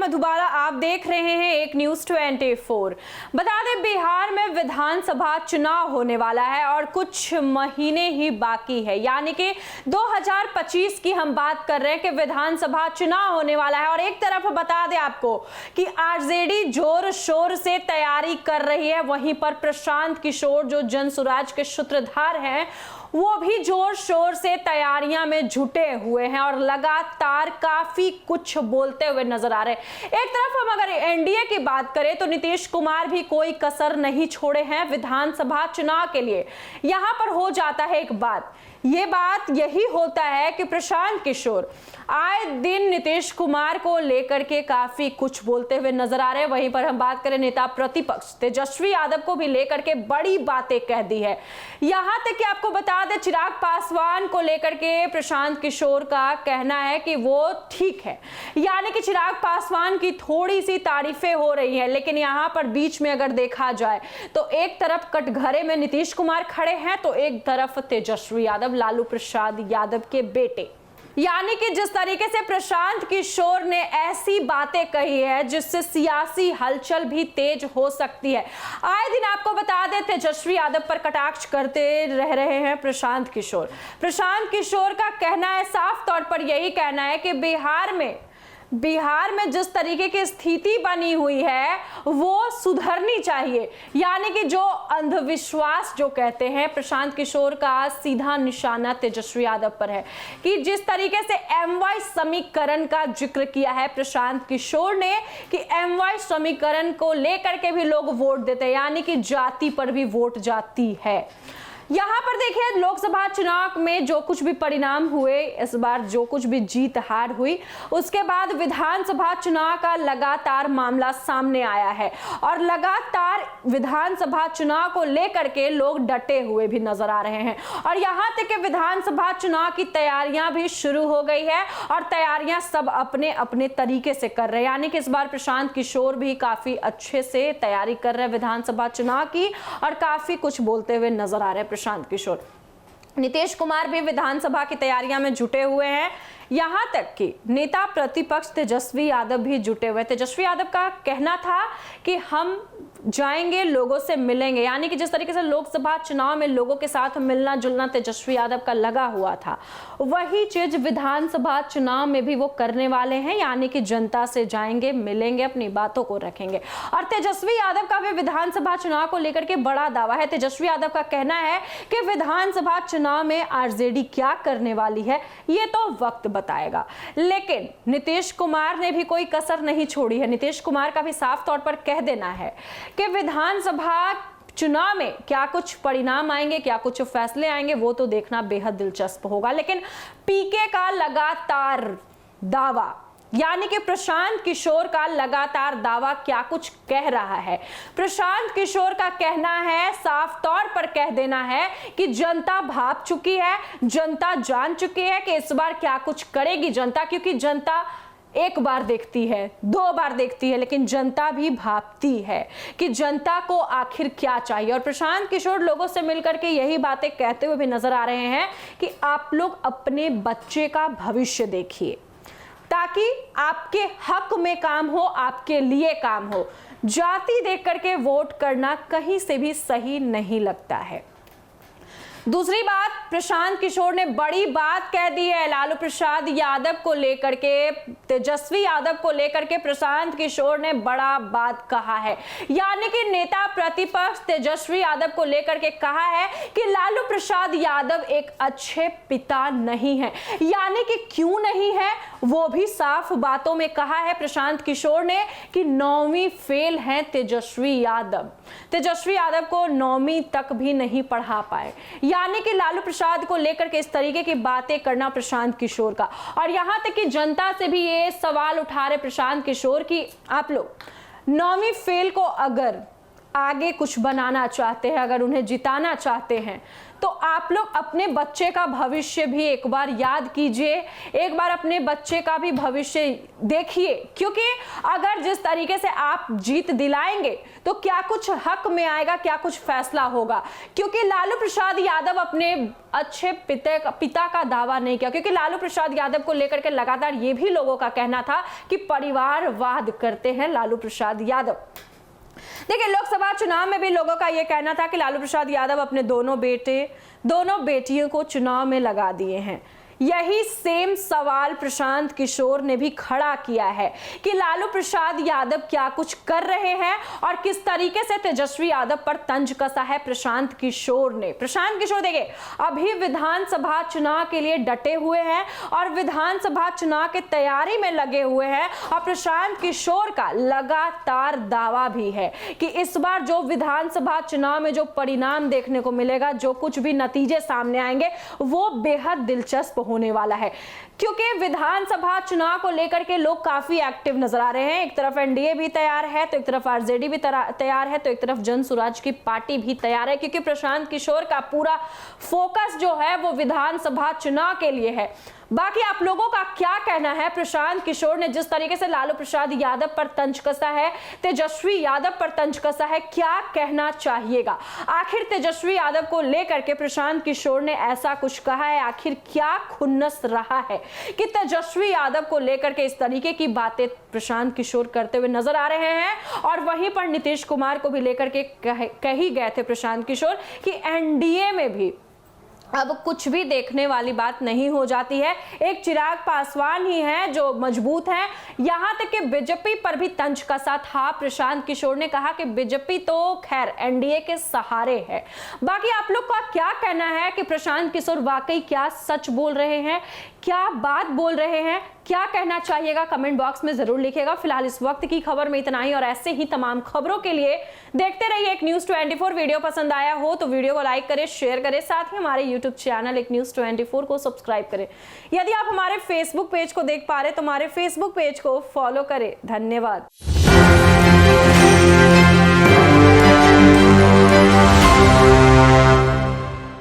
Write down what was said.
मैं दोबारा, आप देख रहे हैं एक न्यूज 24। बता दें, बिहार में विधानसभा चुनाव होने वाला है और कुछ महीने ही बाकी है, यानी कि 2025 की हम बात कर रहे हैं कि विधानसभा चुनाव होने वाला है। और एक तरफ बता दें आपको कि आरजेडी जोर शोर से तैयारी कर रही है, वहीं पर प्रशांत किशोर जो जन स्वराज के सूत्रधार हैं वो भी जोर शोर से तैयारियां में जुटे हुए हैं और लगातार काफी कुछ बोलते हुए नजर आ रहे हैं। एक तरफ हम अगर एनडीए की बात करें तो नीतीश कुमार भी कोई कसर नहीं छोड़े हैं विधानसभा चुनाव के लिए। यहां पर हो जाता है एक बात, ये बात यही होता है कि प्रशांत किशोर आए दिन नीतीश कुमार को लेकर के काफी कुछ बोलते हुए नजर आ रहे हैं। वहीं पर हम बात करें नेता प्रतिपक्ष तेजस्वी यादव को भी लेकर के बड़ी बातें कह दी है। यहां तक कि आपको बता दें, चिराग पासवान को लेकर के प्रशांत किशोर का कहना है कि वो ठीक है, यानी कि चिराग पासवान की थोड़ी सी तारीफें हो रही है। लेकिन यहां पर बीच में अगर देखा जाए तो एक तरफ कटघरे में नीतीश कुमार खड़े हैं तो एक तरफ तेजस्वी यादव, लालू प्रसाद यादव के बेटे। यानी कि जिस तरीके से प्रशांत किशोर ने ऐसी बातें कही है जिससे सियासी हलचल भी तेज हो सकती है। आए दिन आपको बता दें, तेजस्वी यादव पर कटाक्ष करते रह रहे हैं प्रशांत किशोर। प्रशांत किशोर का कहना है, साफ तौर पर यही कहना है कि बिहार में जिस तरीके की स्थिति बनी हुई है वो सुधरनी चाहिए। यानी कि जो अंधविश्वास जो कहते हैं, प्रशांत किशोर का सीधा निशाना तेजस्वी यादव पर है कि जिस तरीके से एमवाई समीकरण का जिक्र किया है प्रशांत किशोर ने कि एमवाई समीकरण को लेकर के भी लोग वोट देते हैं, यानी कि जाति पर भी वोट जाती है। यहां पर देखिए, लोकसभा चुनाव में जो कुछ भी परिणाम हुए, इस बार जो कुछ भी जीत हार हुई, उसके बाद विधानसभा चुनाव का लगातार मामला सामने आया है और लगातार विधानसभा चुनाव को लेकर के लोग डटे हुए भी नजर आ रहे हैं। और यहां तक कि विधानसभा चुनाव की तैयारियां भी शुरू हो गई है और तैयारियां सब अपने अपने तरीके से कर रहे हैं। यानी कि इस बार प्रशांत किशोर भी काफी अच्छे से तैयारी कर रहे हैं विधानसभा चुनाव की और काफी कुछ बोलते हुए नजर आ रहे हैं प्रशांत किशोर। नीतीश कुमार भी विधानसभा की तैयारियां में जुटे हुए हैं, यहां तक कि नेता प्रतिपक्ष तेजस्वी यादव भी जुटे हुए। तेजस्वी यादव का कहना था कि हम जाएंगे, लोगों से मिलेंगे, यानी कि जिस तरीके से लोकसभा चुनाव में लोगों के साथ मिलना जुलना तेजस्वी यादव का लगा हुआ था, वही चीज विधानसभा चुनाव में भी वो करने वाले हैं। यानी कि जनता से जाएंगे, मिलेंगे, अपनी बातों को रखेंगे। और तेजस्वी यादव का भी विधानसभा चुनाव को लेकर के बड़ा दावा है। तेजस्वी यादव का कहना है कि विधानसभा चुनाव में आरजेडी क्या करने वाली है ये तो वक्त बताएगा। लेकिन नीतीश कुमार ने भी कोई कसर नहीं छोड़ी है। नीतीश कुमार का भी साफ तौर पर कह देना है कि विधानसभा चुनाव में क्या कुछ परिणाम आएंगे, क्या कुछ फैसले आएंगे, वो तो देखना बेहद दिलचस्प होगा। लेकिन पीके का लगातार दावा, यानी कि प्रशांत किशोर का लगातार दावा क्या कुछ कह रहा है। प्रशांत किशोर का कहना है, साफ तौर पर कह देना है कि जनता भाप चुकी है, जनता जान चुकी है कि इस बार क्या कुछ करेगी जनता, क्योंकि जनता एक बार देखती है, दो बार देखती है, लेकिन जनता भी भापती है कि जनता को आखिर क्या चाहिए। और प्रशांत किशोर लोगों से मिलकर के यही बातें कहते हुए भी नजर आ रहे हैं कि आप लोग अपने बच्चे का भविष्य देखिए ताकि आपके हक में काम हो, आपके लिए काम हो। जाति देख करके वोट करना कहीं से भी सही नहीं लगता है। दूसरी बात, प्रशांत किशोर ने बड़ी बात कह दी है लालू प्रसाद यादव को लेकर के, तेजस्वी यादव को लेकर के प्रशांत किशोर ने बड़ा बात कहा है। यानी कि नेता प्रतिपक्ष तेजस्वी यादव को लेकर के कहा है कि लालू प्रसाद यादव एक अच्छे पिता नहीं है। यानी कि क्यों नहीं है वो भी साफ बातों में कहा है प्रशांत किशोर ने कि 9वीं फेल है तेजस्वी यादव। तेजस्वी यादव को 9वीं तक भी नहीं पढ़ा पाए। यानी कि लालू प्रसाद को लेकर के इस तरीके की बातें करना प्रशांत किशोर का। और यहां तक कि जनता से भी ये सवाल उठा रहे प्रशांत किशोर कि आप लोग 9वीं फेल को अगर आगे कुछ बनाना चाहते हैं, अगर उन्हें जिताना चाहते हैं, तो आप लोग अपने बच्चे का भविष्य भी एक बार याद कीजिए, एक बार अपने बच्चे का भी भविष्य देखिए। क्योंकि अगर जिस तरीके से आप जीत दिलाएंगे तो क्या कुछ हक में आएगा, क्या कुछ फैसला होगा। क्योंकि लालू प्रसाद यादव अपने अच्छे पिता का दावा नहीं किया, क्योंकि लालू प्रसाद यादव को लेकर के लगातार ये भी लोगों का कहना था कि परिवारवाद करते हैं लालू प्रसाद यादव। देखिए, लोकसभा चुनाव में भी लोगों का यह कहना था कि लालू प्रसाद यादव अपने दोनों बेटियों को चुनाव में लगा दिए हैं। यही सेम सवाल प्रशांत किशोर ने भी खड़ा किया है कि लालू प्रसाद यादव क्या कुछ कर रहे हैं और किस तरीके से तेजस्वी यादव पर तंज कसा है प्रशांत किशोर ने। प्रशांत किशोर देखिए, अभी विधानसभा चुनाव के लिए डटे हुए हैं और विधानसभा चुनाव के तैयारी में लगे हुए हैं। और प्रशांत किशोर का लगातार दावा भी है कि इस बार जो विधानसभा चुनाव में जो परिणाम देखने को मिलेगा, जो कुछ भी नतीजे सामने आएंगे, वो बेहद दिलचस्प होने वाला है। क्योंकि विधानसभा चुनाव को लेकर के लोग काफी एक्टिव नजर आ रहे हैं। एक तरफ एनडीए भी तैयार है, तो एक तरफ आरजेडी भी तैयार है, तो एक तरफ जन स्वराज की पार्टी भी तैयार है। क्योंकि प्रशांत किशोर का पूरा फोकस जो है वो विधानसभा चुनाव के लिए है। बाकी आप लोगों का क्या कहना है? प्रशांत किशोर ने जिस तरीके से लालू प्रसाद यादव पर तंज कसा है, तेजस्वी यादव पर तंज कसा है, क्या कहना चाहिएगा? आखिर तेजस्वी यादव को लेकर के प्रशांत किशोर ने ऐसा कुछ कहा है? आखिर क्या खुन्नस रहा है कि तेजस्वी यादव को लेकर के इस तरीके की बातें प्रशांत किशोर करते हुए नजर आ रहे हैं? और वहीं पर नीतीश कुमार को भी लेकर के कही गए थे प्रशांत किशोर कि एनडीए में भी अब कुछ भी देखने वाली बात नहीं हो जाती है। एक चिराग पासवान ही है जो मजबूत है। यहां तक कि बीजेपी पर भी तंज कसा था। प्रशांत किशोर ने कहा कि बीजेपी तो खैर एनडीए के सहारे है। बाकी आप लोग का क्या कहना है कि प्रशांत किशोर वाकई क्या सच बोल रहे हैं, क्या बात बोल रहे हैं? क्या कहना चाहिएगा कमेंट बॉक्स में जरूर लिखिएगा। फिलहाल इस वक्त की खबर में इतना ही और ऐसे ही तमाम खबरों के लिए देखते रहिए एक न्यूज़ 24। वीडियो पसंद आया हो तो वीडियो को लाइक करें, शेयर करें, साथ ही हमारे यूट्यूब चैनल एक न्यूज़ 24 को सब्सक्राइब करें। यदि आप हमारे फेसबुक पेज को देख पा रहे तो हमारे फेसबुक पेज को फॉलो करें। धन्यवाद।